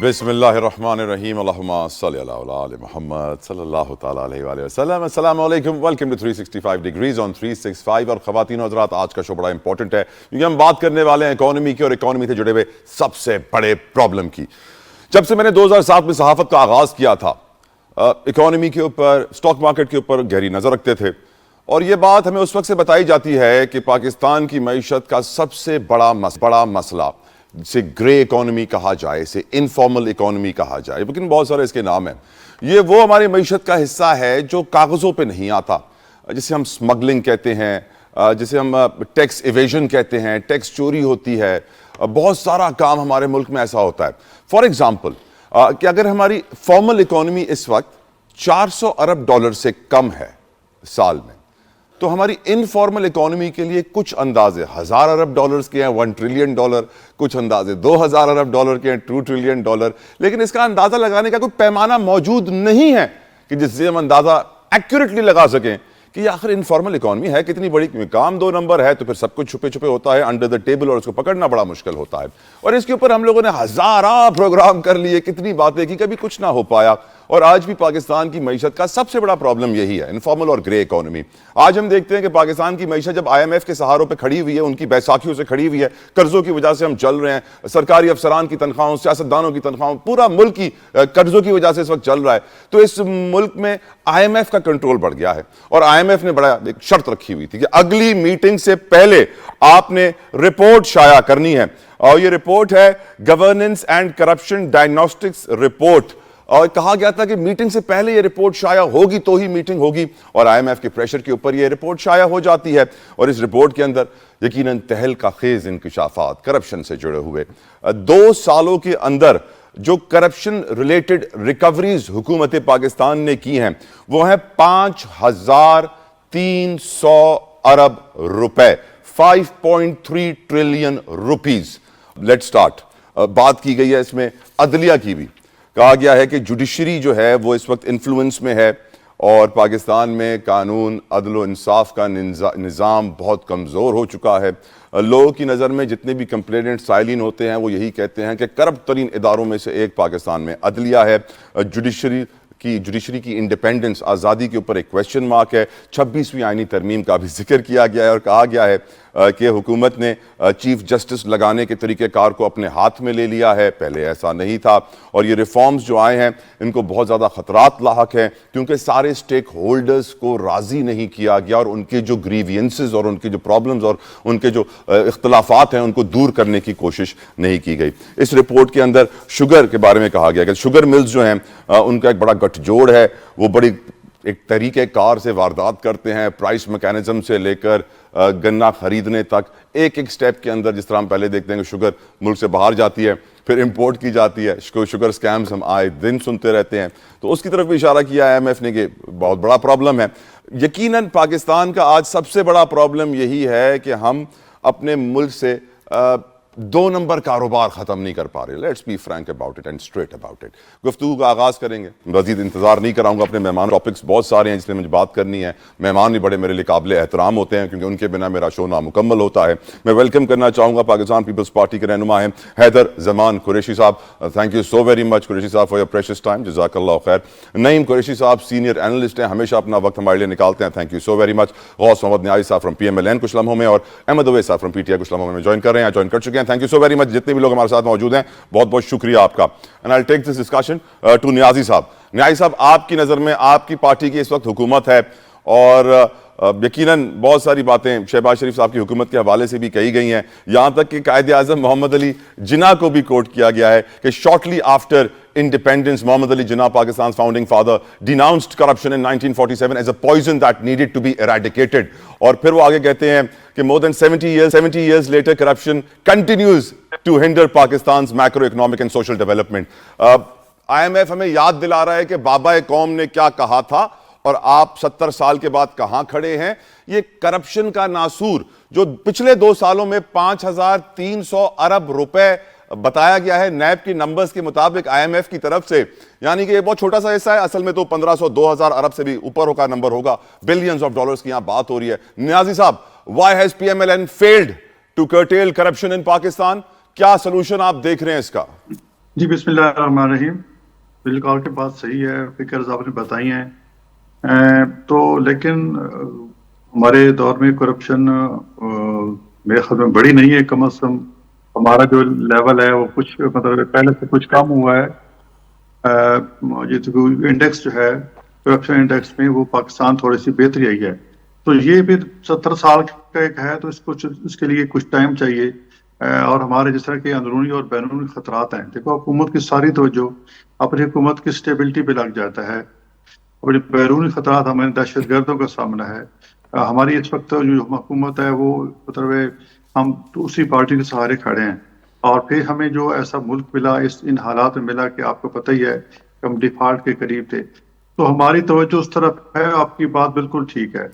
بسم اللہ الرحمن الرحیم اللہم صلی اللہ علیہ محمد صلی اللہ تعالیٰ علیہ وآلہ وسلم۔ السلام علیکم، ویلکم ٹو 365 ڈگریز آن 365۔ اور خواتین و حضرات، آج کا شو بڑا امپورٹنٹ ہے کیونکہ ہم بات کرنے والے ہیں اکانومی کی اور اکانومی سے جڑے ہوئے سب سے بڑے پرابلم کی۔ جب سے میں نے 2007 میں صحافت کا آغاز کیا تھا، اکانومی کے اوپر، سٹاک مارکیٹ کے اوپر گہری نظر رکھتے تھے، اور یہ بات ہمیں اس وقت سے بتائی جاتی ہے کہ پاکستان کی معیشت کا سب سے بڑا مسئلہ، اسے گرے اکانومی کہا جائے، اسے انفارمل اکانومی کہا جائے، لیکن بہت سارے اس کے نام ہیں، یہ وہ ہماری معیشت کا حصہ ہے جو کاغذوں پہ نہیں آتا، جسے ہم سمگلنگ کہتے ہیں، جسے ہم ٹیکس ایویژن کہتے ہیں، ٹیکس چوری ہوتی ہے، بہت سارا کام ہمارے ملک میں ایسا ہوتا ہے۔ فار ایگزامپل کہ اگر ہماری فارمل اکانومی اس وقت 400 ارب ڈالر سے کم ہے سال میں، تو ہماری انفارمل اکانومی کے لیے کچھ اندازے 1000 ارب ڈالرز کے ہیں، 1 ٹریلین ڈالر، کچھ اندازے 2000 ارب ڈالر کے ہیں، 2 ٹریلین ڈالر، لیکن اس کا اندازہ لگانے کا کوئی پیمانہ موجود نہیں ہے کہ جس سے ہم اندازہ ایکوریٹلی لگا سکیں کہ یہ آخر انفارمل اکانومی ہے کتنی بڑی۔ کام 2 نمبر ہے تو پھر سب کچھ چھپے ہوتا ہے انڈر دا ٹیبل، اور اس کو پکڑنا بڑا مشکل ہوتا ہے، اور اس کے اوپر ہم لوگوں نے ہزارہ پروگرام کر لیے، کتنی باتیں کی، کبھی کچھ نہ ہو پایا۔ اور آج بھی پاکستان کی معیشت کا سب سے بڑا پرابلم یہی ہے، انفارمل اور گرے اکانومی۔ آج ہم دیکھتے ہیں کہ پاکستان کی معیشت جب IMF کے سہاروں پہ کھڑی ہوئی ہے، ان کی بیساکھیوں سے کھڑی ہوئی ہے، قرضوں کی وجہ سے ہم چل رہے ہیں، سرکاری افسران کی تنخواہوں، سیاستدانوں کی تنخواہوں، پورا ملک کی قرضوں کی وجہ سے اس وقت چل رہا ہے، تو اس ملک میں IMF کا کنٹرول بڑھ گیا ہے، اور IMF نے بڑا ایک شرط رکھی ہوئی تھی کہ اگلی میٹنگ سے پہلے آپ نے رپورٹ شائع کرنی ہے، اور یہ رپورٹ ہے governance and corruption diagnostics report, اور کہا گیا تھا کہ میٹنگ سے پہلے یہ رپورٹ شائع ہوگی تو ہی میٹنگ ہوگی، اور IMF کے پریشر کے اوپر یہ رپورٹ شائع ہو جاتی ہے، اور اس رپورٹ کے اندر یقیناً تہلکہ خیز انکشافات کرپشن سے جڑے ہوئے 2 سالوں کے اندر جو کرپشن ریلیٹڈ ریکوریز حکومت پاکستان نے کی ہیں وہ ہیں 5300 ارب روپے، 5.3 ٹریلین روپیز۔ Late start. بات کی گئی ہے اس میں عدلیہ کی بھی، کہا گیا ہے کہ جوڈیشری جو ہے وہ اس وقت انفلوئنس میں ہے، اور پاکستان میں قانون، عدل و انصاف کا نظام بہت کمزور ہو چکا ہے۔ لوگوں کی نظر میں جتنے بھی کمپلیننٹ سائلین ہوتے ہیں وہ یہی کہتے ہیں کہ کرپٹ ترین اداروں میں سے ایک پاکستان میں عدلیہ ہے۔ جوڈیشری کی انڈیپینڈنس، آزادی کے اوپر ایک کویسچن مارک ہے۔ 26ویں آئینی ترمیم کا بھی ذکر کیا گیا ہے، اور کہا گیا ہے کہ حکومت نے چیف جسٹس لگانے کے طریقہ کار کو اپنے ہاتھ میں لے لیا ہے، پہلے ایسا نہیں تھا، اور یہ ریفارمز جو آئے ہیں ان کو بہت زیادہ خطرات لاحق ہیں کیونکہ سارے سٹیک ہولڈرز کو راضی نہیں کیا گیا، اور ان کے جو گریوینسز اور ان کے جو پرابلمز اور ان کے جو اختلافات ہیں ان کو دور کرنے کی کوشش نہیں کی گئی۔ اس رپورٹ کے اندر شوگر کے بارے میں کہا گیا کہ شوگر ملز جو ہیں ان کا ایک بڑا گٹھ جوڑ ہے، وہ بڑی ایک طریقہ کار سے واردات کرتے ہیں، پرائس میکانزم سے لے کر گنا خریدنے تک، ایک سٹیپ کے اندر، جس طرح ہم پہلے دیکھتے ہیں کہ شوگر ملک سے باہر جاتی ہے پھر امپورٹ کی جاتی ہے، شوگر سکیمز ہم آئے دن سنتے رہتے ہیں، تو اس کی طرف بھی اشارہ کیا IMF نے کہ بہت بڑا پرابلم ہے۔ یقیناً پاکستان کا آج سب سے بڑا پرابلم یہی ہے کہ ہم اپنے ملک سے 2 نمبر کاروبار ختم نہیں کر پا رہے۔ Let's be frank about it and straight about it. گفتگو کا آغاز کریں گے، مزید انتظار نہیں کراؤں گا، اپنے مہمان ٹاپکس بہت سارے ہیں جس میں مجھے بات کرنی ہے، مہمان بھی بڑے میرے لیے قابل احترام ہوتے ہیں کیونکہ ان کے بنا میرا شو نامکمل ہوتا ہے۔ میں ویلکم کرنا چاہوں گا پاکستان پیپلز پارٹی کے رہنما ہیں حیدر زمان قریشی صاحب، thank you so very much Qureshi صاحب فار یور پریشیس ٹائم، جزاک اللہ خیر۔ نعیم قریشی صاحب سینئر اینالسٹ ہیں، ہمیشہ اپنا وقت ہمارے لیے نکالتے ہیں، thank you so very much. غوث محمد نیازی صاحب فرام PMLN کچھ لمحوں میں، اور احمد اویس صاحب فرام PTI کچھ لمحوں میں جوائن کر رہے ہیں، جوائن کر چکے ہیں، thank you so very much. جتنے بھی لوگ ہمارے ساتھ موجود ہیں بہت بہت شکریہ آپ کا۔ And I'll take this discussion to نیازی صاحب۔ نیازی صاحب، آپ کی نظر میں آپ کی پارٹی کی اس وقت حکومت ہے، اور یقیناً بہت ساری باتیں شہباز شریف صاحب کی حکومت کے حوالے سے بھی کہی گئی ہیں، یہاں تک کہ قائد اعظم محمد علی جناح کو بھی کوٹ کیا گیا ہے کہ shortly after independence Muhammad Ali Jinnah Pakistan's founding father denounced corruption in 1947 as a poison that needed to be eradicated، اور پھر وہ آگے کہتے ہیں کہ more than 70 years later corruption continues to hinder Pakistan's macroeconomic and social development۔ IMF ہمیں یاد دلا رہا ہے کہ بابا قوم نے کیا کہا تھا، اور آپ 70 سال کے بعد کہاں کھڑے ہیں۔ یہ کرپشن کا ناسور جو پچھلے 2 سالوں میں 5300 ارب روپے بتایا گیا ہے نیب کی نمبرز کے مطابق IMF کی طرف سے، یعنی کہ یہ بہت چھوٹا سا حصہ ہے، اصل میں تو 1500-2000 ارب سے بھی اوپر کا نمبر ہوگا، بلینز آف ڈالرز کی یہاں بات ہو رہی ہے۔ نیازی صاحب، why has PMLN failed to curtail corruption in Pakistan؟ کیا سلوشن آپ دیکھ رہے ہیں اس کا؟ جی بسم اللہ الرحمن الرحیم. بالکل آپ کی بات صحیح ہے، فکرز آپ نے بتائی ہیں. تو لیکن ہمارے دور میں کرپشن میرے خیال میں بڑی نہیں ہے. کم از کم ہمارا جو لیول ہے وہ کچھ مطلب پہلے سے کچھ کم ہوا ہے. یہ انڈیکس جو ہے کرپشن انڈیکس میں وہ پاکستان تھوڑی سی بہتری آئی ہے. تو یہ بھی 70 سال کا ایک ہے، تو اس کے لیے کچھ ٹائم چاہیے. اور ہمارے جس طرح کے اندرونی اور بیرونی خطرات ہیں، دیکھو حکومت کی ساری توجہ اپنی حکومت کی اسٹیبلٹی پہ لگ جاتا ہے. اپنے بیرونی خطرات ہمیں دہشت گردوں کا سامنا ہے. ہماری اس وقت جو حکومت ہے وہ مطلب ہم اسی پارٹی کے سہارے کھڑے ہیں. اور پھر ہمیں جو ایسا ملک ملا، ان حالات میں ملا کہ آپ کو پتہ ہی ہے کہ ہم ڈیفالٹ کے قریب تھے. تو ہماری توجہ اس طرف ہے. آپ کی بات بالکل ٹھیک ہے.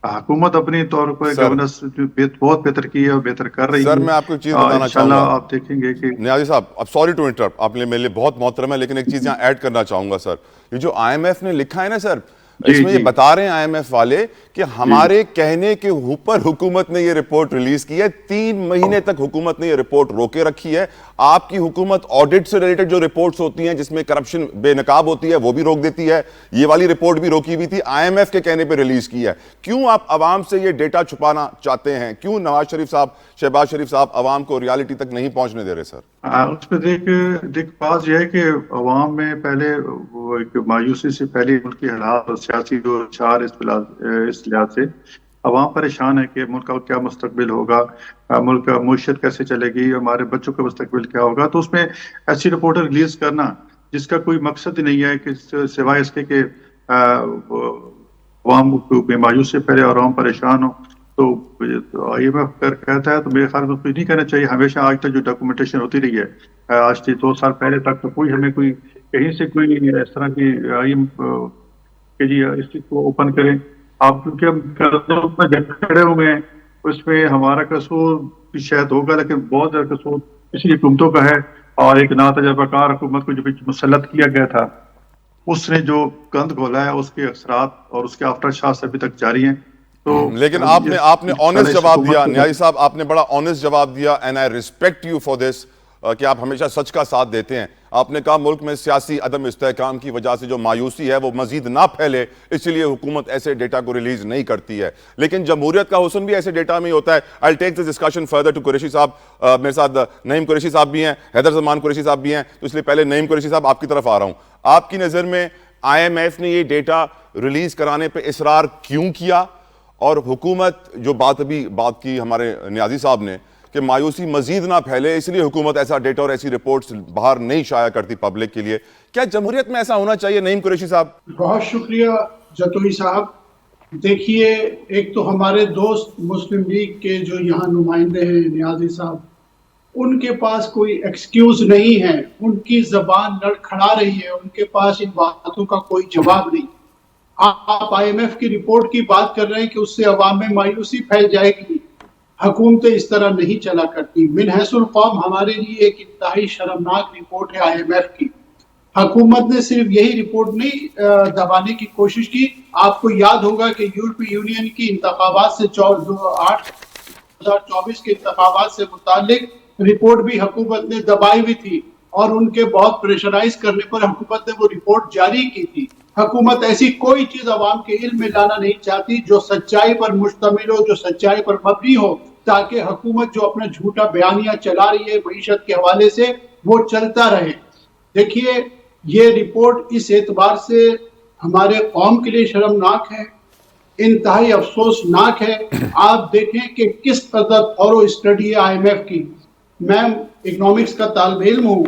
حکومت اپنی طور پر سر گورننس بہت بہتر کی ہے اور بہتر کر رہی سر ہے. میں آپ کو ایک چیز بتانا چاہوں انشاءاللہ گا آپ دیکھیں گے کہ نیازی صاحب، اب سوری ٹو انٹرپٹ، آپ نے میرے لیے بہت محترم ہے، لیکن ایک چیز یہاں ایڈ کرنا چاہوں گا سر. یہ جو آئی ایم ایف نے لکھا ہے نا سر، اس جی میں یہ جی بتا رہے ہیں آئی ایم ایف والے کہ جی ہمارے کہنے کے اوپر حکومت نے یہ رپورٹ ریلیز کی ہے. 3 مہینے تک حکومت نے یہ رپورٹ روکے رکھی ہے. آپ کی حکومت آڈٹ سے ریلیٹڈ جو رپورٹس ہوتی ہیں جس میں کرپشن بے نقاب ہوتی ہے وہ بھی روک دیتی ہے. یہ والی رپورٹ بھی روکی ہوئی تھی، آئی ایم ایف کے کہنے پہ ریلیز کی ہے. کیوں آپ عوام سے یہ ڈیٹا چھپانا چاہتے ہیں؟ کیوں نواز شریف صاحب، شہباز شریف صاحب عوام کو ریالٹی تک نہیں پہنچنے دے رہے سر؟ اس پہ دیکھ بات یہ ہے کہ عوام میں پہلے وہ ایک مایوسی سے پہلے ملک کی حالات اور سیاسی جو اشار اس لحاظ سے عوام پریشان ہے کہ ملک کا کیا مستقبل ہوگا، ملک کا معیشت کیسے چلے گی، ہمارے بچوں کا مستقبل کیا ہوگا. تو اس میں ایسی رپورٹ ریلیز کرنا جس کا کوئی مقصد ہی نہیں ہے کہ سوائے اس کے کہ عوام میں مایوسی سے پہلے اور عوام پریشان ہو. تو آئی ایم ایف کہتا ہے تو میرے خیال میں کچھ نہیں کہنا چاہیے. ہمیشہ آج تک جو ڈاکومنٹیشن ہوتی رہی ہے، آج سے 2 سال پہلے تک تو کوئی ہمیں کوئی کہیں سے کوئی اس طرح کی آئی ایم کہ جی اس چیز کو اوپن کریں. آپ کیونکہ ہم قرضوں میں کھڑے ہوئے ہیں، اس میں ہمارا قصور بھی شاید ہوگا، لیکن بہت زیادہ قصور پچھلی حکومتوں کا ہے. اور ایک ناتجربہ کار حکومت کو جو مسلط کیا گیا تھا، اس نے جو گند گھولا ہے، اس کے اثرات اور اس کے آفٹر شاٹس ابھی تک جاری ہیں. تو لیکن آپ نے انشاءاللہ آنیسٹ اس جواب حکومت دیا کو نیازی صاحب، آپ نے بڑا آنیسٹ جواب دیا، and I respect you for this, کہ آپ ہمیشہ سچ کا ساتھ دیتے ہیں. آپ نے کہا ملک میں سیاسی عدم استحکام کی وجہ سے جو مایوسی ہے وہ مزید نہ پھیلے، اس لیے حکومت ایسے ڈیٹا کو ریلیز نہیں کرتی ہے. لیکن جمہوریت کا حسن بھی ایسے ڈیٹا میں ہی ہوتا ہے. I'll take this discussion further to Qureshi صاحب. میرے ساتھ نعیم قریشی صاحب بھی ہیں، حیدر زمان قریشی صاحب بھی ہیں، تو اس لیے پہلے نعیم قریشی صاحب آپ کی طرف آ رہا ہوں. آپ کی نظر میں آئی ایم ایف نے یہ ڈیٹا ریلیز کرانے پہ اصرار کیوں کیا؟ اور حکومت جو بات کی ہمارے نیازی صاحب نے کہ مایوسی مزید نہ پھیلے، اس لیے حکومت ایسا ڈیٹا اور ایسی رپورٹس باہر نہیں شائع کرتی پبلک کے لیے. کیا جمہوریت میں ایسا ہونا چاہیے؟ نعیم قریشی صاحب. بہت شکریہ جتوئی صاحب. دیکھیے، ایک تو ہمارے دوست مسلم لیگ کے جو یہاں نمائندے ہیں نیازی صاحب، ان کے پاس کوئی ایکسکیوز نہیں ہے. ان کی زبان لڑکھڑا رہی ہے، ان کے پاس ان باتوں کا کوئی جواب نہیں. آپ آئی ایم ایف کی رپورٹ کی بات کر رہے ہیں کہ اس سے عوام میں مایوسی پھیل جائے گی. حکومتیں اس طرح نہیں چلا کرتی. من حیث القوم ہمارے لیے ایک انتہائی شرمناک رپورٹ ہے آئی ایم ایف کی. حکومت نے صرف یہی رپورٹ نہیں دبانے کی کوشش کی. آپ کو یاد ہوگا کہ یورپی یونین کی انتخابات سے 2024 کے انتخابات سے متعلق رپورٹ بھی حکومت نے دبائی ہوئی تھی، اور ان کے بہت پریشرائز کرنے پر حکومت نے وہ رپورٹ جاری کی تھی. حکومت ایسی کوئی چیز عوام کے علم میں لانا نہیں چاہتی جو سچائی پر مشتمل ہو، جو سچائی پر مبنی ہو، تاکہ حکومت جو اپنا جھوٹا بیانیہ چلا رہی ہے معیشت کے حوالے سے وہ چلتا رہے. دیکھیے، یہ رپورٹ اس اعتبار سے ہمارے قوم کے لیے شرمناک ہے، انتہائی افسوسناک ہے. آپ دیکھیں کہ کس قدر تھورو اسٹڈی ہے آئی ایم ایف کی. میں اکنامکس کا طالب علم ہوں.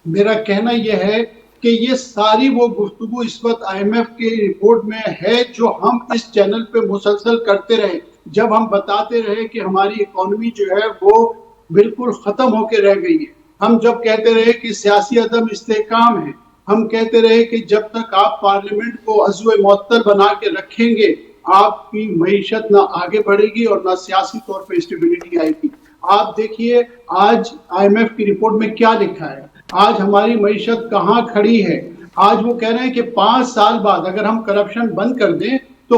میرا کہنا یہ ہے کہ یہ ساری وہ گفتگو اس وقت آئی ایم ایف کی رپورٹ میں ہے جو ہم اس چینل پہ مسلسل کرتے رہے. جب ہم بتاتے رہے کہ ہماری اکانومی جو ہے وہ بالکل ختم ہو کے رہ گئی ہے. ہم جب کہتے رہے کہ سیاسی عدم استحکام ہے. ہم کہتے رہے کہ جب تک آپ پارلیمنٹ کو عضو معطل بنا کے رکھیں گے، آپ کی معیشت نہ آگے بڑھے گی اور نہ سیاسی طور پہ اسٹیبلٹی آئے گی. آپ دیکھیے آج آئی ایم ایف کی رپورٹ میں کیا لکھا ہے. آج ہماری معیشت کہاں کھڑی ہے. آج وہ کہہ رہے ہیں کہ 5 سال بعد اگر ہم کرپشن بند کر دیں تو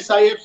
SIFC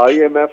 IMF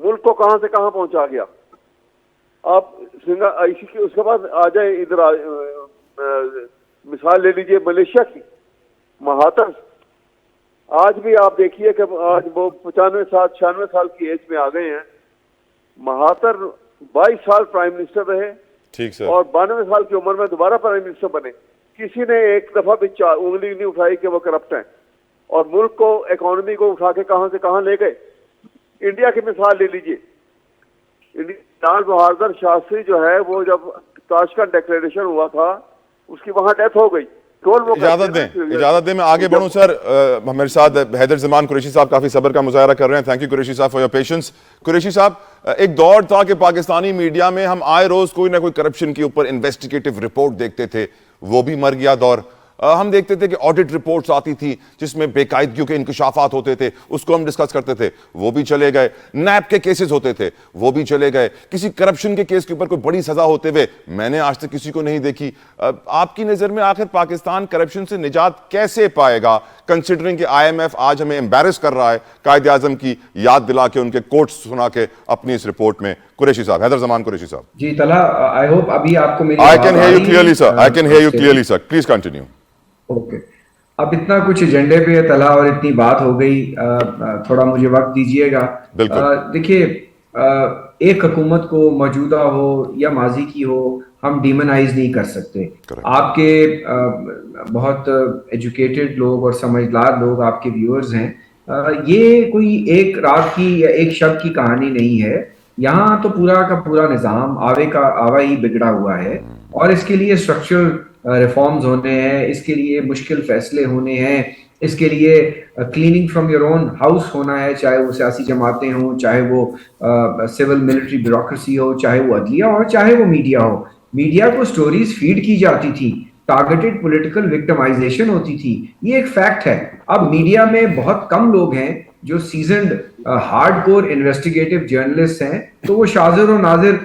ملک کو کہاں سے کہاں پہنچا گیا. آپ اس کے بعد آ جائیں ادھر مثال لے لیجئے ملیشیا کی, مہاتر. آج بھی آپ دیکھیے کہ آج وہ 95-96 سال کی ایج میں آ گئے ہیں. مہاتر 22 سال پرائم منسٹر رہے, ٹھیک سر, اور 92 سال کی عمر میں دوبارہ پرائم منسٹر بنے. کسی نے ایک دفعہ بھی انگلی نہیں اٹھائی کہ وہ کرپٹ ہیں, اور ملک کو, اکانومی کو اٹھا کے کہاں سے کہاں لے گئے. انڈیا کی مثال لے لیجئے. لال بہادر شاستری جو ہے, وہ جب تاشکند ڈیکلیریشن ہوا تھا, اس کی وہاں ڈیتھ ہو گئی. اجازت دیں میں آگے بڑھوں سر. ہمارے ساتھ حیدر زمان قریشی صاحب کافی صبر کا مظاہرہ کر رہے ہیں. تھینک یو قریشی صاحب فار یور پیشنس. قریشی صاحب, ایک دور تھا کہ پاکستانی میڈیا میں ہم آئے روز کوئی نہ کوئی کرپشن کے اوپر انویسٹیگیٹو رپورٹ دیکھتے تھے, وہ بھی مر گیا دور. ہم دیکھتے تھے کہ آڈٹ رپورٹس آتی تھی جس میں بے قاعدگیوں کے انکشافات ہوتے تھے, اس کو ہم ڈسکس کرتے تھے, وہ بھی چلے گئے. نیب کے کیسز ہوتے تھے, وہ بھی چلے گئے. کسی کرپشن کے کیس کے اوپر کوئی بڑی سزا ہوتے ہوئے میں نے آج تک کسی کو نہیں دیکھی. آپ کی نظر میں آخر پاکستان کرپشن سے نجات کیسے پائے گا, کنسیڈرنگ کہ آئی ایم ایف آج ہمیں امبیرس کر رہا ہے قائد اعظم کی یاد دلا کے, ان کے کوٹس سنا کے اپنی اس رپورٹ میں. قریشی صاحب, حیدر زمان قریشی صاحب. جی طلحہ, آئی ہوپ ابھی آپ کو میری I can hear you clearly sir, I can hear you clearly sir, please continue. Okay, اب اتنا کچھ ایجنڈے پہ ہے طلحہ, اور اتنی بات ہو گئی, تھوڑا مجھے وقت دیجیے گا. دیکھیے, ایک حکومت کو موجودہ ہو یا ماضی کی ہو, ہم ڈیمنائز نہیں کر سکتے. آپ کے بہت ایجوکیٹڈ لوگ اور سمجھدار لوگ آپ کے ویورز ہیں. یہ کوئی ایک رات کی یا ایک شب کی کہانی نہیں ہے. یہاں تو پورا کا پورا نظام آوا ہی بگڑا ہوا ہے, اور اس کے لیے اسٹرکچرل ریفارمز ہونے ہیں, اس کے لیے مشکل فیصلے ہونے ہیں, اس کے لیے cleaning from your own house ہونا ہے, چاہے وہ سیاسی جماعتیں ہوں, چاہے وہ سول ملٹری بیوروکریسی ہو, چاہے وہ عدلیہ ہو, چاہے وہ میڈیا ہو. میڈیا کو سٹوریز فیڈ کی جاتی تھی, ٹارگیٹڈ پولیٹیکل وکٹمائزیشن ہوتی تھی, یہ ایک فیکٹ ہے. اب میڈیا میں بہت کم لوگ ہیں جو seasoned hard core investigative journalist ہیں, تو وہ شاذر و نادر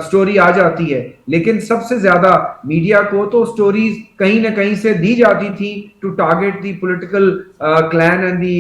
سٹوری آ جاتی ہے. لیکن سب سے زیادہ میڈیا کو تو سٹوریز کہیں نہ کہیں سے دی جاتی تھی to target the political clean and the,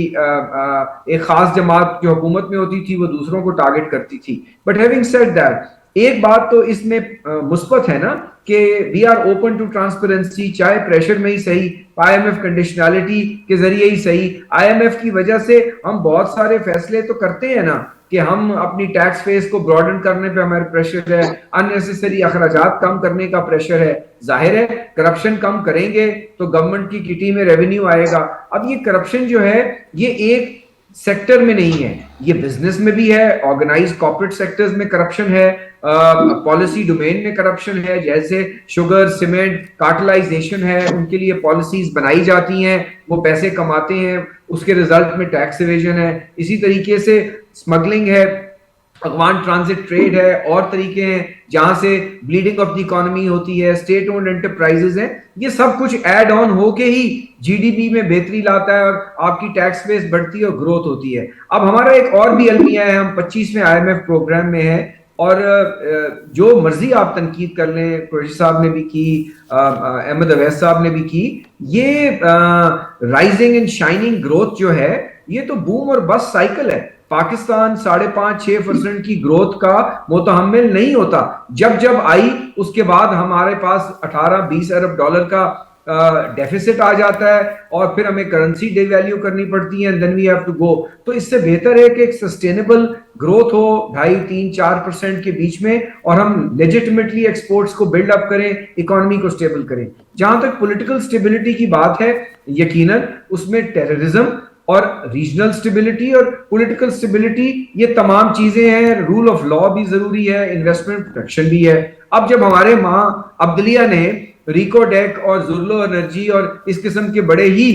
ایک خاص جماعت جو حکومت میں ہوتی تھی وہ دوسروں کو ٹارگیٹ کرتی تھی. بٹ ہیونگ سیڈ دیٹ, ایک بات تو اس میں مثبت ہے نا کہ we are open to transparency, چاہے پریشر میں ہی صحیح, آئی ایم ایف کنڈیشنالٹی کے ذریعے ہی صحیح. آئی ایم ایف کی وجہ سے ہم بہت سارے فیصلے تو کرتے ہیں نا, کہ ہم اپنی ٹیکس فیس کو براڈن کرنے پہ ہمارا پریشر ہے, اننیسیسری اخراجات کم کرنے کا پریشر ہے. ظاہر ہے کرپشن کم کریں گے تو گورنمنٹ کی کٹی میں ریونیو آئے گا. اب یہ کرپشن جو ہے یہ ایک سیکٹر میں نہیں ہے, یہ بزنس میں بھی ہے, آرگنائز کارپوریٹ سیکٹرز میں کرپشن ہے, پالیسی ڈومین میں کرپشن ہے, جیسے شوگر, سیمنٹ, کارٹلائزیشن ہے, ان کے لیے پالیسیز بنائی جاتی ہیں, وہ پیسے کماتے ہیں, اس کے ریزلٹ میں ٹیکس ایویژن ہے. اسی طریقے سے اسمگلنگ ہے, افغان ٹرانزٹ ٹریڈ ہے, اور طریقے ہیں جہاں سے بلیڈنگ آف دی اکانومی ہوتی ہے, اسٹیٹ اونڈ انٹرپرائزز ہیں. یہ سب کچھ ایڈ آن ہو کے ہی جی ڈی پی میں بہتری لاتا ہے, اور آپ کی ٹیکس بیس بڑھتی ہے اور گروتھ ہوتی ہے. اب ہمارا ایک اور بھی المیہ ہے, ہم 25ویں آئی ایم ایف پروگرام میں ہیں, اور جو مرضی آپ تنقید کر لیں, قریشی صاحب نے بھی کی, احمد اویس صاحب نے بھی کی, یہ رائزنگ اینڈ شائننگ گروتھ جو ہے یہ تو بوم اور بس سائیکل ہے. پاکستان 5.5-6% کی گروتھ کا متحمل نہیں ہوتا. جب جب آئی اس کے بعد ہمارے پاس 18-20 ارب ڈالر کا ڈیفیسٹ آ جاتا ہے, اور پھر ہمیں کرنسی ڈی ویلیو کرنی پڑتی ہے, then we have to go. تو اس سے بہتر ہے کہ ایک سسٹینیبل گروتھ ہو 2.5-3-4% کے بیچ میں, اور ہم لیجٹمیٹلی ایکسپورٹس کو بلڈ اپ کریں, اکانومی کو سٹیبل کریں. جہاں تک پولیٹیکل سٹیبلٹی کی بات ہے, یقیناً اس میں ٹیررزم اور ریجنل سٹیبلٹی اور پولیٹیکل سٹیبلٹی یہ تمام چیزیں ہیں. رول آف لا بھی ضروری ہے, انویسٹمنٹ پروٹیکشن بھی ہے. اب جب ہمارے ماں عبدلیہ نے ریکو ڈیک اور زرلو انرجی اور اس قسم کے بڑے ہی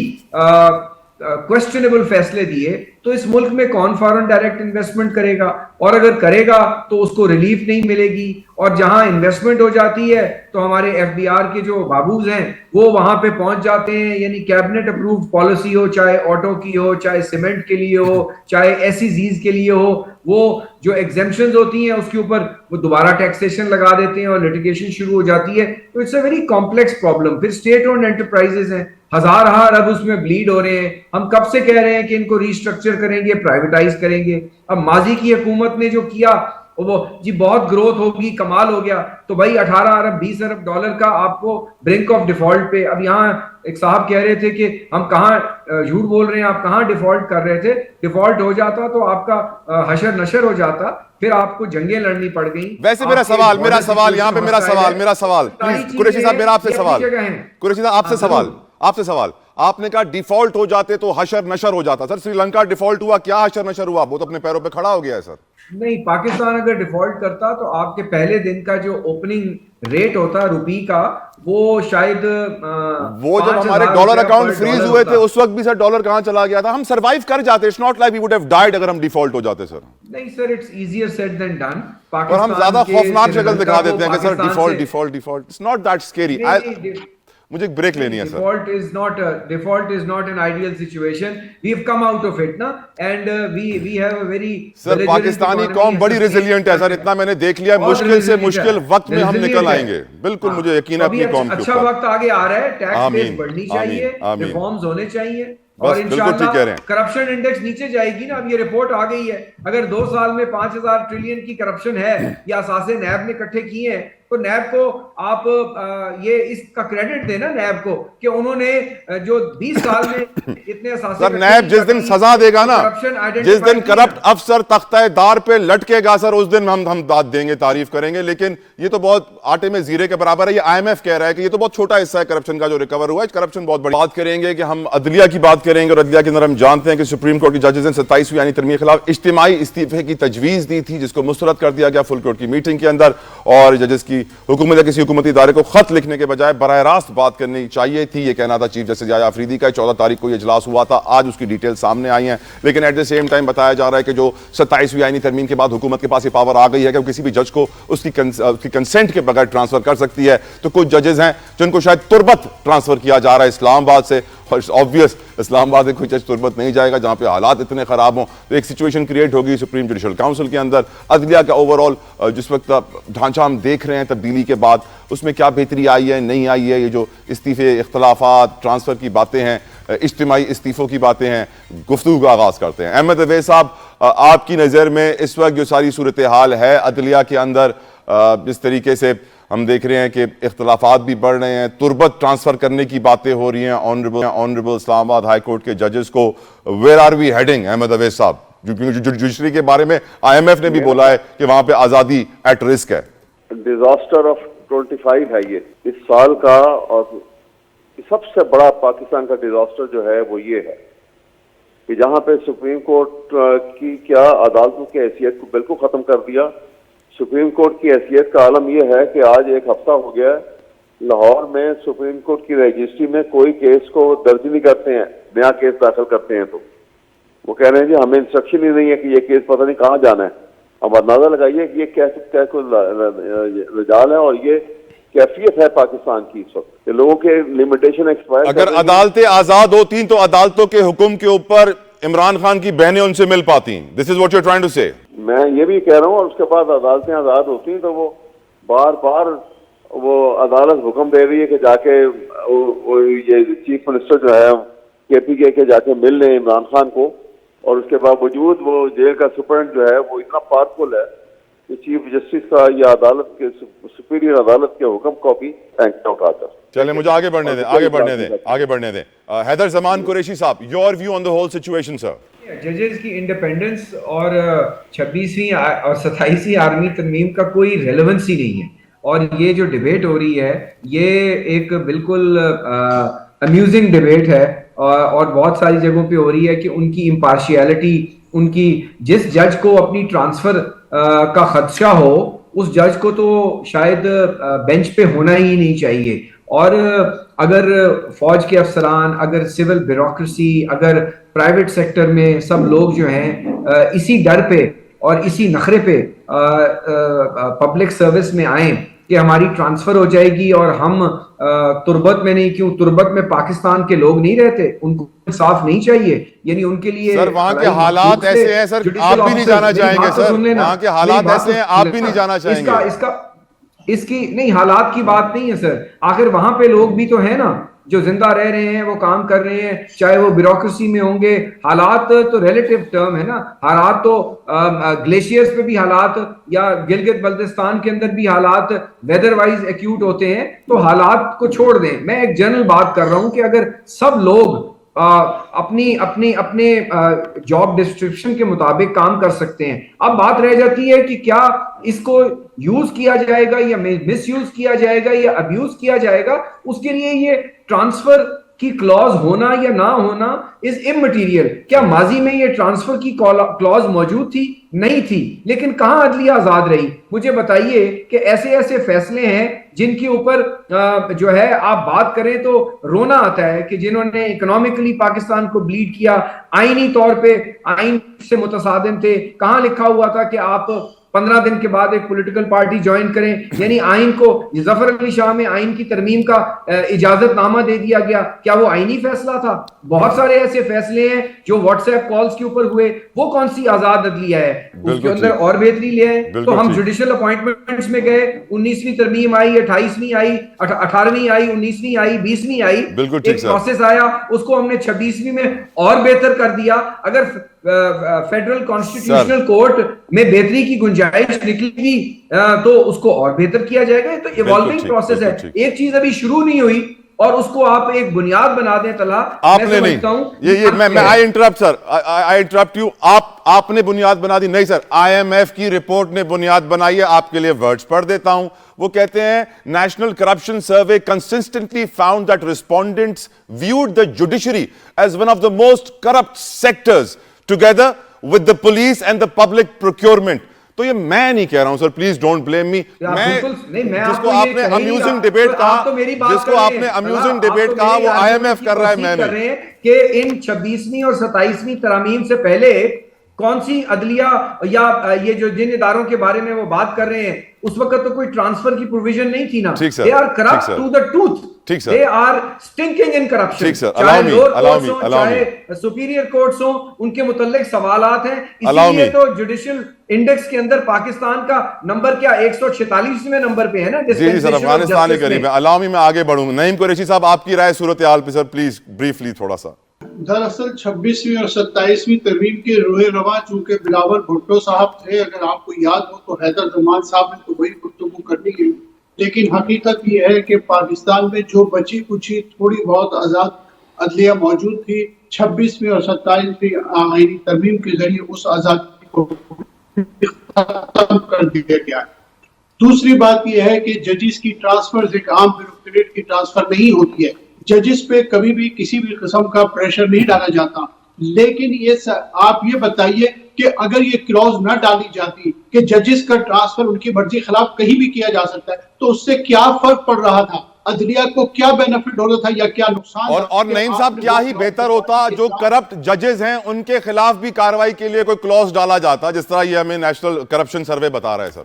کوسچنیبل فیصلے دیے, تو اس ملک میں کون فارن ڈائریکٹ انویسٹمنٹ کرے گا, اور اگر کرے گا تو اس کو ریلیف نہیں ملے گی. اور جہاں انویسٹمنٹ ہو جاتی ہے تو ہمارے ایف بی آر کے جو بابوز ہیں وہ وہاں پہ پہنچ جاتے ہیں. یعنی کیبنٹ اپرووڈ پالیسی ہو, چاہے آٹو کی ہو, چاہے سیمنٹ کے لیے ہو, چاہے ایسی چیز کے لیے ہو, وہ جو ایگزیمپشنز ہوتی ہیں اس کے اوپر وہ دوبارہ ٹیکسیشن لگا دیتے ہیں اور لیٹیگیشن شروع ہو جاتی ہے. تو it's a very complex problem. پھر اسٹیٹ اونڈ انٹرپرائزز ہیں, 1000 ارب اس میں بلیڈ ہو رہے ہیں. ہم کب سے کہہ رہے ہیں کہ ان کو ریسٹرکچر کریں گے, پرائیویٹائز کریں گے. اب ماضی کی حکومت نے جو کیا وہ جی بہت گروتھ ہوگی, کمال ہو گیا, تو بھائی 18 ارب 20 ارب ڈالر کا آپ کو برنک آف ڈیفالٹ پہ. اب یہاں ایک صاحب کہہ رہے تھے کہ ہم کہاں جھوٹ بول رہے ہیں, آپ کہاں ڈیفالٹ کر رہے تھے. ڈیفالٹ ہو جاتا تو آپ کا حشر نشر ہو جاتا, پھر آپ کو جنگیں لڑنی پڑ گئیں. ویسے میرا سوال یہاں پہ میرا سوال پلیز قریشی صاحب, میرا آپ سے سوال, قریشی صاحب آپ سے سوال. آپ نے کہا ڈیفالٹ ہو جاتے تو حشر نشر ہو جاتا. سر سری لنکا ڈیفالٹ ہوا, کیا حشر نشر ہوا؟ وہ تو اپنے پیروں پہ کھڑا ہو گیا ہے سر. نہیں, پاکستان اگر ڈیفالٹ کرتا تو آپ کے پہلے دن کا جو اوپننگ ریٹ ہوتا روپی کا, وہ شاید وہ جب ہمارے ڈالر اکاؤنٹ فریز ہوئے تھے اس وقت بھی سر ڈالر کہاں چلا گیا تھا؟ ہم سروائیو کر جاتے. It's not like we would have died اگر ہم ڈیفالٹ ہو جاتے سر. نہیں sir, it's easier said than done. اور ہم زیادہ خوفناک شکل دکھا دیتے ہیں کہ sir default. It's not that scary. مجھے ایک بریک لینی ہے سر. Default is not an ideal situation. We have come out of it نا, and we have a very سر پاکستانی قوم بڑی ریزیلینٹ ہے سر, اتنا میں نے دیکھ لیا. مشکل سے مشکل وقت میں ہم نکل آئیں گے. بالکل مجھے یقین ہے اپنی قوم کے اوپر. اچھا وقت آگے آ رہا ہے, ٹیکس بیس بڑھنی چاہیے, ریفارمز ہونے چاہیے, اور انشاءاللہ کرپشن انڈیکس نیچے جائے گی نا. اب یہ رپورٹ آ گئی ہے, اگر 2 سال میں 5000 ٹریلین کی کرپشن ہے یا اثاثے نیب نے اکٹھے کیے ہیں, تو نیب کو آپ یہ اس کا کریڈٹ دیں نا نیب کو کہ انہوں نے جو 20 سال میں اتنے اثاثے. سر نیب جس دن سزا دے گا نا, جس دن کرپٹ افسر تختہ دار پہ لٹکے گا سر, اس دن ہم داد دیں گے, تعریف کریں گے. لیکن یہ تو بہت آٹے میں زیرے کے برابر ہے. یہ IMF کہہ رہا ہے کہ یہ تو بہت چھوٹا حصہ ہے کرپشن کا جو ریکور ہوا ہے. کرپشن بہت بڑی. بات کریں گے کہ ہم عدلیہ کی بات کریں گے, اور عدلیہ کے اندر ہم جانتے ہیں کہ سپریم کورٹ کی ججز نے 27ویں آئینی ترمیم کے خلاف اجتماعی استعفے کی تجویز دی تھی, جس کو مسترد کر دیا گیا فل کورٹ کی میٹنگ کے اندر. اور ججز کی حکومت یا کسی حکومتی ادارے کو خط لکھنے کے بجائے براہ راست بات کرنی چاہیے تھی, یہ کہنا تھا چیف جسٹس یحییٰ آفریدی کا. 14 تاریخ کو یہ اجلاس ہوا تھا, آج اس کی ڈیٹیل سامنے آئی ہیں. لیکن ایٹ دا سیم ٹائم بتایا جا رہا ہے کہ جو 27ویں آئینی ترمیم کے بعد حکومت کے پاس یہ پاور آ گئی ہے کہ وہ کسی بھی جج کو اس کی کنسنٹ کے بغیر ٹرانسفر کر سکتی ہے. تو کچھ ججز ہیں جن کو شاید تربت ٹرانسفر کیا جا رہا ہے اسلام آباد سے, اور آبویس اسلام آباد سے کوئی جج تربت نہیں جائے گا جہاں پہ حالات اتنے خراب ہوں. تو ایک سچویشن کریٹ ہوگی سپریم جوڈیشل کاؤنسل کے اندر. عدلیہ کا اوور آل جس وقت ڈھانچہ ہم دیکھ رہے ہیں تبدیلی کے بعد, اس میں کیا بہتری آئی ہے نہیں آئی ہے. یہ جو استعفے, اختلافات, ٹرانسفر کی باتیں ہیں, اجتماعی استعفوں کی باتیں ہیں, گفتگو کا آغاز کرتے ہیں. احمد اویس صاحب, آپ کی نظر میں اس وقت جو ساری صورتحال ہے عدلیہ کے اندر, جس طریقے سے ہم دیکھ رہے ہیں کہ اختلافات بھی بڑھ رہے ہیں, تربت ٹرانسفر کرنے کی باتیں ہو رہی ہیں آنریبل اسلام آباد ہائی کورٹ کے ججز کو, where are we heading Ahmad Awais sahib? Judiciary کے بارے میں IMF نے بھی بولا ہے کہ وہاں پہ آزادی ایٹ رسک ہے. ڈیزاسٹر آف 25 ہے یہ اس سال کا, اور سب سے بڑا پاکستان کا ڈیزاسٹر جو ہے وہ یہ ہے کہ جہاں پہ سپریم کورٹ کی کیا عدالتوں کی حیثیت کو بالکل ختم کر دیا. سپریم کورٹ کی حیثیت کا عالم یہ ہے کہ آج 1 ہفتہ ہو گیا لاہور میں سپریم کورٹ کی رجسٹری میں کوئی کیس کو درج نہیں کرتے ہیں, نیا کیس داخل کرتے ہیں تو وہ کہہ رہے ہیں جی ہمیں انسٹرکشن ہی نہیں ہے کہ یہ کیس پتہ نہیں کہاں جانا ہے. اب اندازہ لگائیے کہ یہ کیسے رجال ہے اور یہ کیفیت ہے پاکستان کی اس وقت کہ لوگوں کے لمیٹیشن ایکسپائر. اگر عدالتیں آزاد ہوتی تو عدالتوں کے حکم کے اوپر عمران خان کی بہنیں ان سے مل پاتی. This is what you are trying to say. میں یہ بھی کہہ رہا ہوں, اور اس کے بعد عدالتیں آزاد ہوتی ہیں تو وہ بار بار وہ عدالت حکم دے رہی ہے کہ جا کے یہ چیف منسٹر جو ہے KPK کے جا کے مل لیں عمران خان کو, اور اس کے باوجود وہ جیل کا سپرنٹ جو ہے وہ اتنا پاورفل ہے کہ چیف جسٹس کا یا عدالت کے سپیریئر عدالت کے حکم کو بھی ٹینک اٹھا کر. چلیں مجھے آگے بڑھنے دیں. Haider Zaman Qureshi sahab, your view on the whole situation sir. ججز کی انڈیپینڈنس اور 26ویں اور 27ویں آرمی ترمیم کا کوئی ریلیونس ہی نہیں ہے, اور یہ جو ڈیبیٹ ہو رہی ہے یہ ایک بالکل امیوزنگ ڈیبیٹ ہے, اور بہت ساری جگہوں پہ ہو رہی ہے کہ ان کی امپارشیلٹی, ان کی جس جج کو اپنی ٹرانسفر کا خدشہ ہو اس جج کو تو شاید بینچ پہ ہونا ہی نہیں چاہیے. اور اگر فوج کے افسران, اگر سول بیوروکریسی, اگر پرائیویٹ سیکٹر میں سب لوگ جو ہیں اسی ڈر پہ اور اسی نخرے پہ پبلک سروس میں آئیں کہ ہماری ٹرانسفر ہو جائے گی اور ہم تربت میں نہیں, کیوں تربت میں پاکستان کے لوگ نہیں رہتے, ان کو انصاف نہیں چاہیے؟ یعنی ان کے لیے سر وہاں کے حالات ایسے ہیں سر, آپ بھی نہیں جانا چاہیں گے سر, وہاں کے حالات ایسے ہیں آپ بھی نہیں جانا چاہیں گے. اس کی نہیں, حالات کی بات نہیں ہے سر, آخر وہاں پہ لوگ بھی تو ہیں نا, جو زندہ رہ رہے ہیں وہ کام کر رہے ہیں, چاہے وہ بیوروکریسی میں ہوں گے. حالات تو ریلیٹیو ٹرم ہے نا, حالات تو گلیشیئرز پہ بھی حالات, یا گلگت بلتستان کے اندر بھی حالات ویدر وائز ایکیوٹ ہوتے ہیں, تو حالات کو چھوڑ دیں. میں ایک جنرل بات کر رہا ہوں کہ اگر سب لوگ اپنے جاب ڈسکرپشن کے مطابق کام کر سکتے ہیں, اب بات رہ جاتی ہے کہ کیا اس کو یوز کیا جائے گا یا مس یوز کیا جائے گا یا ابیوز کیا جائے گا. اس کے لیے یہ ٹرانسفر کی کلوز ہونا یا نہ ہونا از امٹیریل. کیا ماضی میں یہ ٹرانسفر کی کلوز موجود تھی؟ نہیں تھی. لیکن کہاں عدلیہ آزاد رہی؟ مجھے بتائیے کہ ایسے ایسے فیصلے ہیں جن کے اوپر جو ہے آپ بات کریں تو رونا آتا ہے, کہ جنہوں نے اکنامکلی پاکستان کو بلیڈ کیا, آئینی طور پہ آئین سے متصادم تھے. کہاں لکھا ہوا تھا کہ آپ 15 دن کے بعد ایک پولیٹیکل پارٹی جوائن کریں؟ یعنی آئین کو, ظفر علی شاہ میں آئین کی ترمیم کا اجازت نامہ دے دیا گیا. کیا وہ آئینی فیصلہ تھا؟ بہت سارے ایسے فیصلے ہیں جو واٹس ایپ کالز کے اوپر ہوئے, وہ کون سی آزاد عدلیہ ہے؟ اس کے اندر اور بہتری لے آئیں. تو ہم جوڈیشل اپوائنٹمنٹس میں گئے, 19ویں ترمیم آئی, 28ویں آئی, 18ویں آئی, 19ویں آئی, 20ویں آئی, ایک پروسیس آیا, اس کو ہم نے 26ویں میں اور بہتر کر دیا. اگر فیڈرل کانسٹیٹیوشنل کورٹ میں بہتری کی گنجائش نکلی تو اس کو اور بہتر کیا جائے گا. تو ایوالونگ پروسیس ہے, ایک چیز ابھی شروع نہیں ہوئی اور اس کو آپ ایک بنیاد بنا دیں. طلحہ آپ نے نہیں, میں I interrupt sir, I interrupt you, آپ نے بنیاد بنا دی؟ نہیں سر, آئی ایم ایف کی رپورٹ نے بنیاد بنائی ہے. آپ کے لیے ورڈز پڑھ دیتا ہوں. وہ کہتے ہیں national corruption survey consistently found that respondents viewed the judiciary as one of the most corrupt sectors together with the police and the public procurement. تو یہ میں نہیں کہہ رہا ہوں سر, پلیز ڈونٹ بلیم می. جس کو آپ نے امیوزنگ ڈیبیٹ کہا, جس کو آپ نے امیوزنگ ڈیبیٹ کہا, وہ آئی ایم ایف کر رہا ہے, میں نے. کہ ان 26ویں اور 27ویں ترامیم سے پہلے کون سی عدلیہ یا یہ جو جن اداروں کے بارے میں وہ بات کر رہے ہیں, اس وقت تو کوئی ٹرانسفر کی پروویژن نہیں تھی نا. They are corrupt to the tooth. They are stinking in corruption. چاہے لوور کورٹس ہوں, چاہے سپیریئر کورٹس ہوں, ان کے متعلق سوالات ہیں. اسی لیے تو جوڈیشل انڈیکس کے اندر پاکستان کا نمبر کیا 146ویں نمبر پہ ہے نا. جی سر, افغانستان کے قریب ہے. الاؤ می, میں آگے بڑھوں. نعیم قریشی صاحب, آپ کی رائے صورتحال پہ سر پلیز بریفلی تھوڑا سا. دراصل 26ویں اور 27ویں ترمیم کے روئے رواں چونکہ بلاول بھٹو صاحب تھے, اگر آپ کو یاد ہو تو حیدر زمان صاحب نے تو وہی گفتگو کرنی ہے. لیکن حقیقت یہ ہے کہ پاکستان میں جو بچی کچھ تھوڑی بہت آزاد عدلیہ موجود تھی, 26ویں اور 27ویں آئینی ترمیم کے ذریعے اس آزادی کو ختم کر دیا گیا. دوسری بات یہ ہے کہ ججز کی ٹرانسفر ایک عام بیوروکریٹ کی ٹرانسفر نہیں ہوتی ہے. ججز پہ کبھی بھی کسی بھی قسم کا پریشر نہیں ڈالا جاتا. لیکن یہ آپ یہ بتائیے کہ اگر یہ کلوز نہ ڈالی جاتی کہ ججز کا ٹرانسفر ان کی مرضی خلاف کہیں بھی کیا جا سکتا ہے, تو اس سے کیا فرق پڑ رہا تھا؟ عدلیہ کو کیا بینیفٹ ہوتا تھا یا کیا نقصان؟ اور نعیم صاحب, کیا ہی بہتر ہوتا جو کرپٹ ججز ہیں ان کے خلاف بھی کارروائی کے لیے کوئی کلوز ڈالا جاتا, جس طرح یہ ہمیں نیشنل کرپشن سروے بتا رہا ہے سر.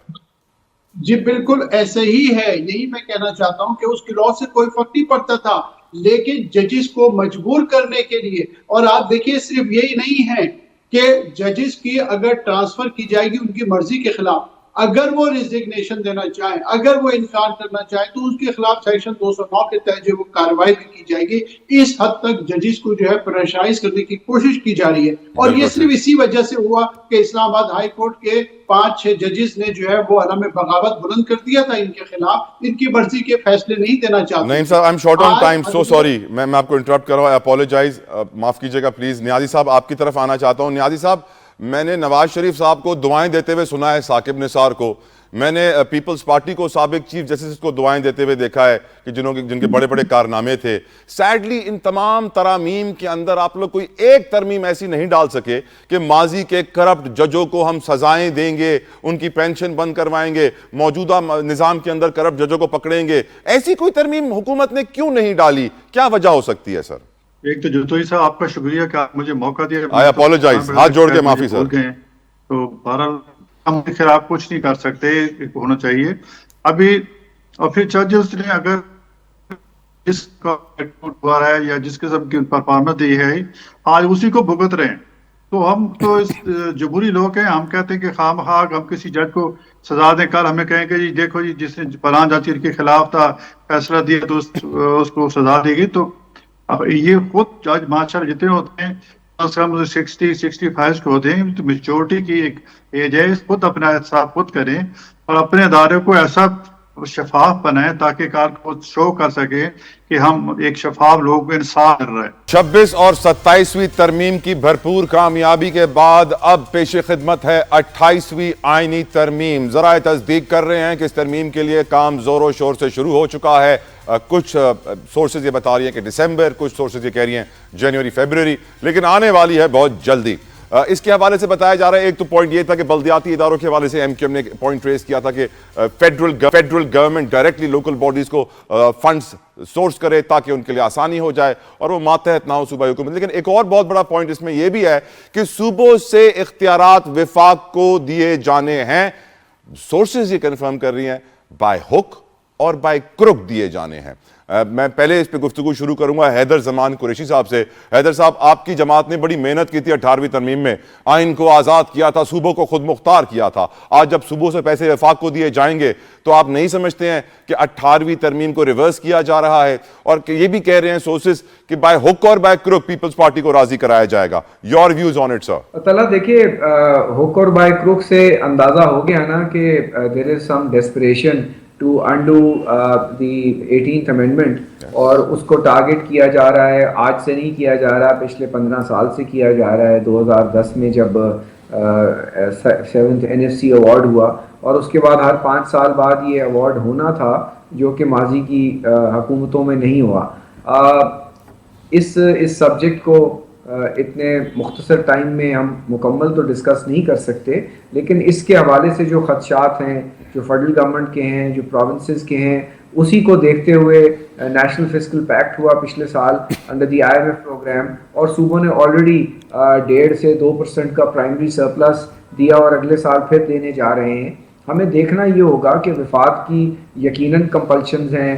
جی بالکل ایسے ہی ہے, یہی میں کہنا چاہتا ہوں کہ اس کلوز سے کوئی فرق نہیں پڑتا تھا. لیکن ججز کو مجبور کرنے کے لیے, اور آپ دیکھیے صرف یہی نہیں ہے کہ ججز کی اگر ٹرانسفر کی جائے گی ان کی مرضی کے خلاف, اگر وہ ریزگنیشن دینا چاہیں, اگر وہ انکار کرنا چاہیں, تو اس کے خلاف سیکشن 209 کے تحت جو وہ کارروائی بھی کی جائے گی. اس حد تک ججز کو جو ہے پریشرائز کرنے کی کوشش کی جا رہی ہے. اور یہ صرف اسی وجہ سے ہوا کہ اسلام آباد ہائی کورٹ کے 5-6 ججز نے جو ہے وہ علم بغاوت بلند کر دیا تھا ان کے خلاف. ان کی مرضی کے فیصلے نہیں دینا چاہتے. نعیم صاحب, I'm short on time, so sorry, میں آپ کو انٹرپٹ کر رہا ہوں, I apologize, معاف کیجئے گا پلیز. نیازی صاحب, آپ کی طرف آنا چاہتا ہوں. نیازی صاحب, میں نے نواز شریف صاحب کو دعائیں دیتے ہوئے سنا ہے, ثاقب نثار کو, میں نے پیپلز پارٹی کو سابق چیف جسٹس کو دعائیں دیتے ہوئے دیکھا ہے کہ جن کے بڑے بڑے کارنامے تھے. سیڈلی ان تمام ترامیم کے اندر آپ لوگ کوئی ایک ترمیم ایسی نہیں ڈال سکے کہ ماضی کے کرپٹ ججوں کو ہم سزائیں دیں گے, ان کی پینشن بند کروائیں گے, موجودہ نظام کے اندر کرپٹ ججوں کو پکڑیں گے. ایسی کوئی ترمیم حکومت نے کیوں نہیں ڈالی؟ کیا وجہ ہو سکتی ہے سر؟ ایک تو جوتوئی صاحب آپ کا شکریہ کہ آپ مجھے موقع دیا. آئی اپولوجائز, ہاتھ جوڑ کے معافی سر. تو بہرحال ہم خلاف کچھ نہیں کر سکتے, ہونا چاہیے ابھی. اور پھر ججز نے اگر جس کا ہوا ہے یا جس قسم کی پرفارمنس دی ہے, آج اسی کو بھگت رہے ہیں. تو ہم تو اس جمہوری لوگ ہیں, ہم کہتے ہیں کہ خام خواہ ہم کسی جج کو سزا دیں, کل ہمیں کہیں کہ جی دیکھو جی جس نے فلاں جج کے خلاف تھا فیصلہ دیا تو اس کو سزا دی گئی. تو یہ خود جج ماشاء اللہ جتنے ہوتے ہیں 60-65 کے ہوتے ہیں, تو میچورٹی کی ایک ایج ہے, خود اپنا احتساب خود کریں اور اپنے ادارے کو ایسا شفاف بنائیں تاکہ کار کو شو کر سکے کہ ہم ایک شفاف لوگوں کو انصاف کر رہے ہیں. 26 اور 27ویں ترمیم کی بھرپور کامیابی کے بعد اب پیش خدمت ہے 28ویں آئینی ترمیم. ذرائع تصدیق کر رہے ہیں کہ اس ترمیم کے لیے کام زور و شور سے شروع ہو چکا ہے. کچھ سورسز یہ بتا رہی ہیں کہ دسمبر, کچھ سورسز یہ کہہ رہی ہیں جنوری فیبروری, لیکن آنے والی ہے بہت جلدی. اس کے حوالے سے بتایا جا رہا ہے, ایک تو پوائنٹ یہ تھا کہ بلدیاتی اداروں کے حوالے سے ایم کیو ایم نے پوائنٹ ریز کیا تھا کہ federal government directly local bodies کو فنڈز سورس کرے تاکہ ان کے لیے آسانی ہو جائے اور وہ ماتحت نہ ہو صوبائی حکومت. لیکن ایک اور بہت بڑا پوائنٹ اس میں یہ بھی ہے کہ صوبوں سے اختیارات وفاق کو دیے جانے ہیں. سورسز یہ کنفرم کر رہی ہیں بائی ہک اور بائی کروک دیے جانے ہیں. میں پہلے اس پہ گفتگو شروع کروں گا حیدر زمان قریشی صاحب سے. حیدر صاحب, آپ کی جماعت نے بڑی محنت کی تھی 18ویں ترمیم میں, آئین کو آزاد کیا تھا, صوبوں کو خود مختار کیا تھا. آج جب صوبوں سے پیسے وفاق کو دیے جائیں گے تو آپ نہیں سمجھتے ہیں کہ 18ویں ترمیم کو ریورس کیا جا رہا ہے, اور کہ یہ بھی کہہ رہے ہیں سورسز کہ بائی ہک اور بائی کروک پیپلز پارٹی کو راضی کرایا جائے گا. Your views on it sir. Talat دیکھیے, ہک اور بائی کروک سے اندازہ ہو گیا نا کہ دیر از سم desperation to undo the 18th amendment, اور اس کو ٹارگٹ کیا جا رہا ہے. آج سے نہیں کیا جا رہا, پچھلے 15 سال سے کیا جا رہا ہے. 2010 میں جب 7th NFC ایوارڈ ہوا, اور اس کے بعد ہر 5 سال بعد یہ ایوارڈ ہونا تھا, جو کہ ماضی کی حکومتوں میں نہیں ہوا. اس سبجیکٹ کو اتنے مختصر ٹائم میں ہم مکمل تو ڈسکس نہیں کر سکتے, لیکن اس کے حوالے سے جو خدشات ہیں, جو فیڈرل گورنمنٹ کے ہیں, جو پروونسز کے ہیں, اسی کو دیکھتے ہوئے نیشنل فسکل پیکٹ ہوا پچھلے سال انڈر دی IMF پروگرام, اور صوبوں نے آلریڈی 1.5 سے 2% کا پرائمری سرپلس دیا اور اگلے سال پھر دینے جا رہے ہیں. ہمیں دیکھنا یہ ہوگا کہ وفاق کی یقیناً کمپلشنز ہیں,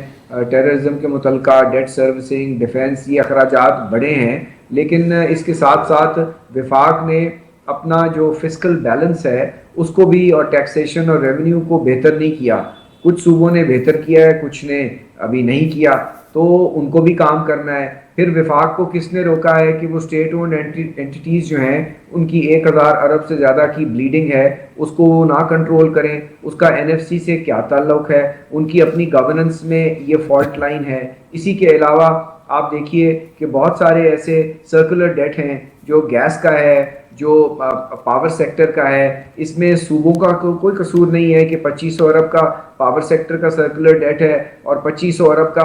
ٹیررزم کے متعلقہ, ڈیٹ سروسنگ, ڈیفینس, یہ اخراجات بڑے ہیں, لیکن اس کے ساتھ ساتھ وفاق نے اپنا جو فسکل بیلنس ہے اس کو بھی, اور ٹیکسیشن اور ریونیو کو بہتر نہیں کیا. کچھ صوبوں نے بہتر کیا ہے, کچھ نے ابھی نہیں کیا, تو ان کو بھی کام کرنا ہے. پھر وفاق کو کس نے روکا ہے کہ وہ اسٹیٹ اونڈ اینٹیٹیز جو ہیں ان کی 1000 ارب سے زیادہ کی بلیڈنگ ہے, اس کو وہ نہ کنٹرول کریں. اس کا NFC سے کیا تعلق ہے, ان کی اپنی گورننس میں یہ فالٹ لائن ہے. اسی کے علاوہ آپ دیکھیے کہ بہت سارے ایسے سرکولر ڈیٹ ہیں, جو گیس کا ہے, جو پاور سیکٹر کا ہے. اس میں صوبوں کا کوئی قصور نہیں ہے کہ 2500 ارب کا پاور سیکٹر کا سرکولر ڈیٹ ہے اور 2500 ارب کا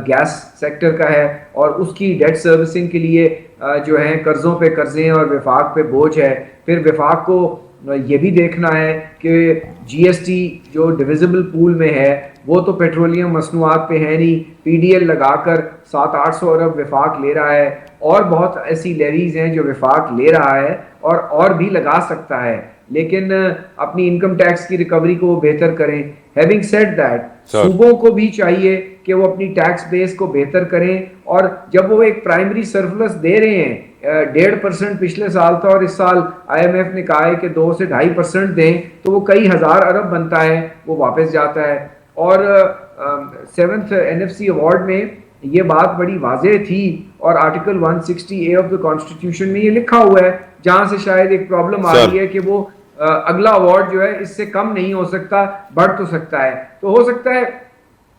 گیس سیکٹر کا ہے, اور اس کی ڈیٹ سروسنگ کے لیے جو ہیں قرضوں پہ قرضے ہیں اور وفاق پہ بوجھ ہے. پھر وفاق کو یہ بھی دیکھنا ہے کہ GST جو ڈویزبل پول میں ہے وہ تو پیٹرولیم مصنوعات پہ ہے نہیں, PDL لگا کر 700-800 ارب وفاق لے رہا ہے, اور بہت ایسی لیویز ہیں جو وفاق لے رہا ہے اور بھی لگا سکتا ہے, لیکن اپنی انکم ٹیکس کی ریکوری کو وہ بہتر کریں. ہیونگ سیڈ دیٹ, صوبوں کو بھی چاہیے کہ وہ اپنی ٹیکس بیس کو بہتر کریں, اور جب وہ ایک پرائمری سرپلس دے رہے ہیں 1.5% پچھلے سال تھا, اور اس سال IMF نے کہا ہے کہ 2 سے 2.5% دیں, تو وہ کئی ہزار ارب بنتا ہے, وہ واپس جاتا ہے. اور 7th NFC ایوارڈ میں یہ بات بڑی واضح تھی, اور article 160A of the constitution میں یہ لکھا ہوا ہے, جہاں سے شاید ایک پرابلم آ رہی ہے کہ وہ اگلا ایوارڈ جو ہے اس سے کم نہیں ہو سکتا, بڑھ تو سکتا ہے. تو ہو سکتا ہے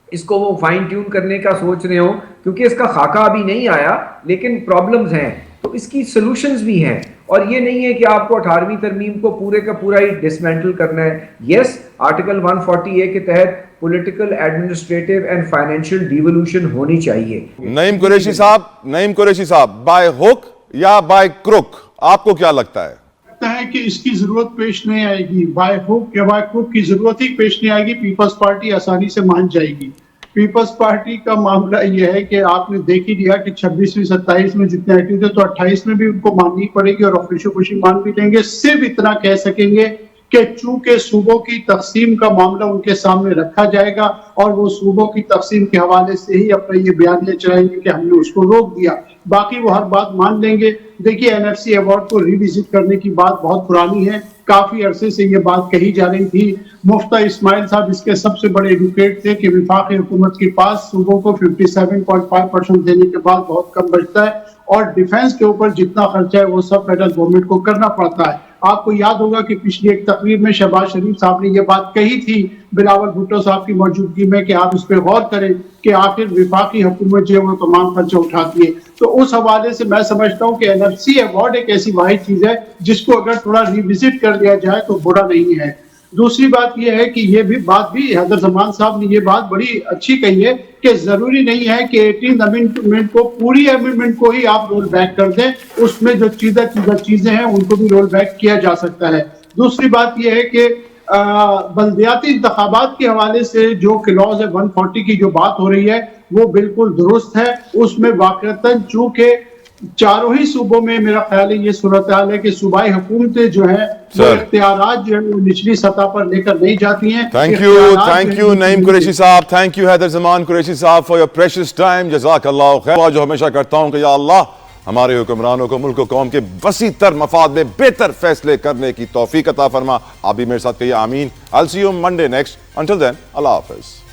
اس کو وہ فائن ٹیون کرنے کا سوچ رہے ہوں, کیونکہ اس کا خاکہ ابھی نہیں آیا, لیکن پرابلمز ہیں تو اس کی سلوشنز بھی ہیں. اور یہ نہیں ہے کہ آپ کو 18ویں ترمیم کو پورے کا پورا ہی ڈسمینٹل کرنا ہے. یس, آرٹیکل 140A کے تحت political, administrative and financial devolution ہونی چاہیے. نعیم قریشی صاحب, بائی ہک یا بائی کروک, آپ کو کیا لگتا ہے؟ ہے کہ اس کی ضرورت پیش نہیں آئے گی, بائی ہک یا بائی کروک کی ضرورت ہی پیش نہیں آئے گی. پیپلز پارٹی آسانی سے مان جائے گی. پیپلز پارٹی کا معاملہ یہ ہے کہ آپ نے دیکھ ہی لیا کہ 26ویں 27 میں جتنے ایکٹیو تھے تو 28 میں بھی ان کو ماننی پڑے گی, اور خوشی خوشی مان بھی لیں گے. صرف اتنا کہہ سکیں گے کہ چونکہ صوبوں کی تقسیم کا معاملہ ان کے سامنے رکھا جائے گا, اور وہ صوبوں کی تقسیم کے حوالے سے ہی اپنا یہ بیانیہ چلائیں گے کہ ہم نے اس کو روک دیا. باقی وہ ہر بات مان لیں گے. دیکھیے NFC ایوارڈ کو ریوزٹ کرنے کی بات بہت پرانی ہے, کافی عرصے سے یہ بات کہی جا رہی تھی. مفتہ اسماعیل صاحب اس کے سب سے بڑے ایڈوکیٹ تھے کہ وفاقی حکومت کے پاس صوبوں کو 57.5% دینے کے بعد بہت کم بچتا ہے, اور ڈیفنس کے اوپر جتنا خرچہ ہے وہ سب فیڈرل گورنمنٹ کو کرنا پڑتا ہے. آپ کو یاد ہوگا کہ پچھلی ایک تقریر میں شہباز شریف صاحب نے یہ بات کہی تھی بلاول بھٹو صاحب کی موجودگی میں کہ آپ اس پہ غور کریں کہ آخر وفاقی حکومت جو ہے وہ تمام خرچہ اٹھاتی ہے. تو اس حوالے سے میں سمجھتا ہوں کہ NFC ایوارڈ ایک ایسی واحد چیز ہے جس کو اگر تھوڑا ریوزٹ کر لیا جائے تو برا نہیں ہے. دوسری بات یہ ہے کہ یہ بھی بات بھی حیدر زمان صاحب نے یہ بات بڑی اچھی کہی ہے کہ ضروری نہیں ہے کہ 18 امینڈمنٹ کو پوری امینڈمنٹ کو ہی آپ رول بیک کر دیں, اس میں جو چیزیں ہیں ان کو بھی رول بیک کیا جا سکتا ہے. دوسری بات یہ ہے کہ بلدیاتی انتخابات کے حوالے سے جو کلوز ہے 140 کی جو بات ہو رہی ہے وہ بالکل درست ہے. اس میں واقعتاً چونکہ چاروں ہی صوبوں میں میرا خیال ہے یہ صورتحال ہے کہ صوبائی حکومتیں جو ہیں وہ اختیارات جو ہیں وہ نچلی سطح پر لے کر نہیں جاتی ہیں. تھینک یو نعیم قریشی صاحب, تھینک یو حیدر زمان قریشی صاحب فار یور پریشیس ٹائم. جزاک اللہ خیر. جو ہمیشہ کرتا ہوں کہ یا اللہ ہمارے حکمرانوں کو ملک و قوم کے وسیع تر مفاد میں بہتر فیصلے کرنے کی توفیق عطا فرما. آپ بھی میرے ساتھ کہیے آمین. I'll see you Monday next. Until then, اللہ حافظ.